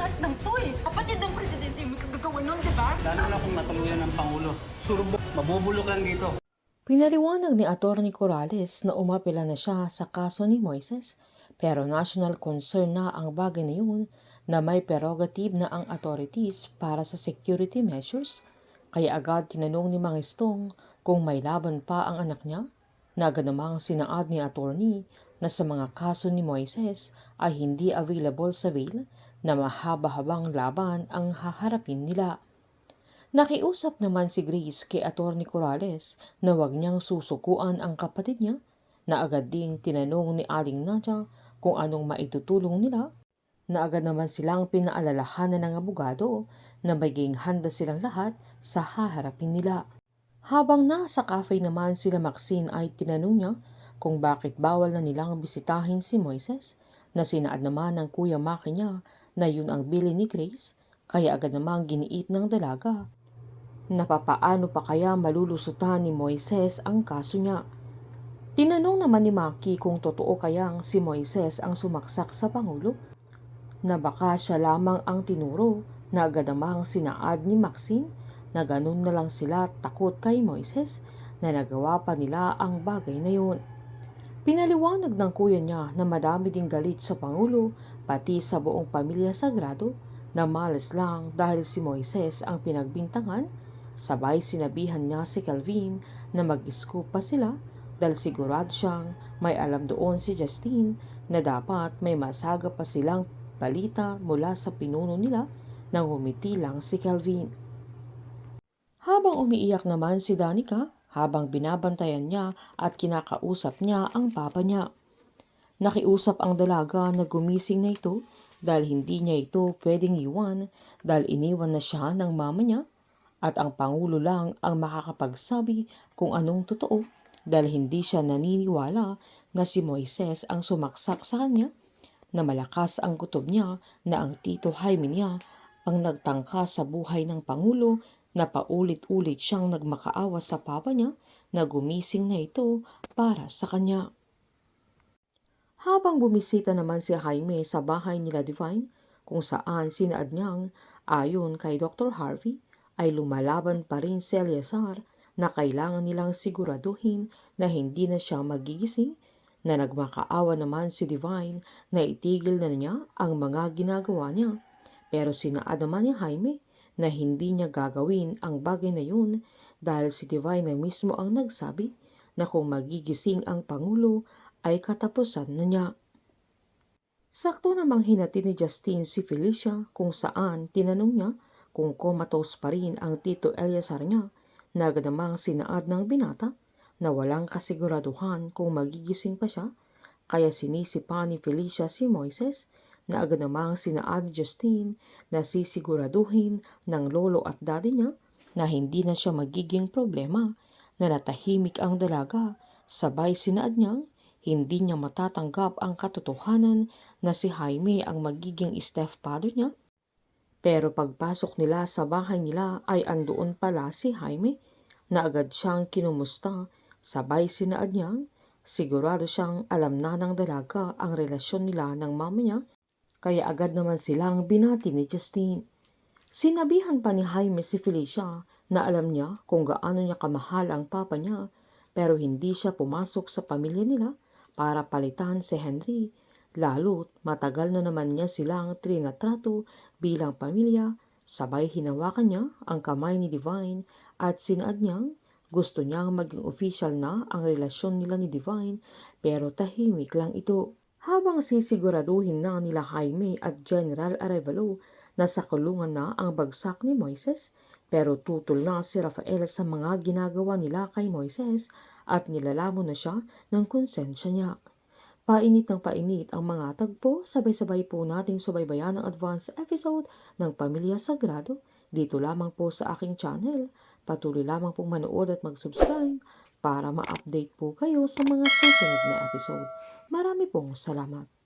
lahat ng to eh. Kapatid ng presidente yung may kagagawa nun, di ba? Lalo na kung matuluyan ng Pangulo. Surbo, mabubulok lang dito. Pinaliwanag ni Atty. Corrales na umapela na siya sa kaso ni Moises, pero national concern na ang bagay na yun na may prerogative na ang authorities para sa security measures. Kaya agad tinanong ni Mangistong kung may laban pa ang anak niya, na ganamang sinaad ni attorney na sa mga kaso ni Moises ay hindi available sa bail na mahaba-habang laban ang haharapin nila. Nakiusap naman si Grace kay Atty. Corrales na huwag niyang susukuan ang kapatid niya, na agad ding tinanong ni Aling Nadia kung anong maitutulong nila, na agad naman silang pinaalalahanan ng abogado na maging handa silang lahat sa haharapin nila. Habang nasa cafe naman sila Maxine ay tinanong niya kung bakit bawal na nilang bisitahin si Moises, na sinaad naman ng Kuya Maki niya na yun ang bili ni Grace, kaya agad namang giniit ng dalaga. Napapaano pa kaya malulusutan ni Moises ang kaso niya? Tinanong naman ni Maki kung totoo kayang si Moises ang sumaksak sa Pangulo, na baka siya lamang ang tinuro, na agad namang sinaad ni Maxine na ganun na lang sila takot kay Moises na nagawa pa nila ang bagay na yun. Pinaliwanag ng kuya niya na madami ding galit sa Pangulo pati sa buong pamilya Sagrado, na malas lang dahil si Moises ang pinagbintangan. Sabay sinabihan niya si Calvin na mag-scoop pa sila dahil sigurado siyang may alam doon si Justine na dapat may masaga pa silang balita mula sa pinuno nila, nang umiti lang si Calvin. Habang umiiyak naman si Danica habang binabantayan niya at kinakausap niya ang papa niya. Nakiusap ang dalaga na gumising na ito dahil hindi niya ito pwedeng iwan dahil iniwan na siya ng mama niya, at ang Pangulo lang ang makakapagsabi kung anong totoo dahil hindi siya naniniwala na si Moises ang sumaksak sa kanya, na malakas ang kutob niya na ang Tito Jaime niya ang nagtangka sa buhay ng Pangulo, na paulit-ulit siyang nagmakaawa sa papa niya na gumising na ito para sa kanya. Habang bumisita naman si Jaime sa bahay nila Divine, kung saan sinaad niyang ayon kay Dr. Harvey ay lumalaban pa rin si Eleazar, na kailangan nilang siguraduhin na hindi na siya magigising, na nagmakaawa naman si Divine na itigil na niya ang mga ginagawa niya, pero sinaad naman ni Jaime na hindi niya gagawin ang bagay na yun dahil si Divine na mismo ang nagsabi na kung magigising ang Pangulo ay katapusan na niya. Sakto namang hinati ni Justine si Felicia kung saan tinanong niya kung comatose pa rin ang Tito Eleazar niya, na agad namang sinaad ng binata na walang kasiguraduhan kung magigising pa siya, kaya sinisipa ni Felicia si Moises, na agad namang sinaad ni Justine na sisiguraduhin ng lolo at daddy niya na hindi na siya magiging problema, na natahimik ang dalaga. Sabay sinaad niyang hindi niya matatanggap ang katotohanan na si Jaime ang magiging stepfather niya. Pero pagpasok nila sa bahay nila ay andoon pala si Jaime, na agad siyang kinumusta. Sabay sinaad niyang sigurado siyang alam na ng dalaga ang relasyon nila ng mama niya, kaya agad naman silang binati ni Justine. Sinabihan pa ni Jaime si Felicia na alam niya kung gaano niya kamahal ang papa niya, pero hindi siya pumasok sa pamilya nila para palitan si Henry, lalo't matagal na naman niya silang trinatrato bilang pamilya. Sabay hinawakan niya ang kamay ni Divine at sinaad niyang gusto niyang maging official na ang relasyon nila ni Divine, pero tahimik lang ito. Habang sisiguraduhin na nila Jaime at General Arevalo na sa kulungan na ang bagsak ni Moises, pero tutol na si Rafael sa mga ginagawa nila kay Moises at nilalamon na siya ng konsensya niya. Painit ng painit ang mga tagpo, sabay-sabay po nating subaybayan ang advance episode ng Pamilya Sagrado dito lamang po sa aking channel. Patuloy lamang pong manood at mag-subscribe para ma-update po kayo sa mga susunod na episode. Marami pong salamat.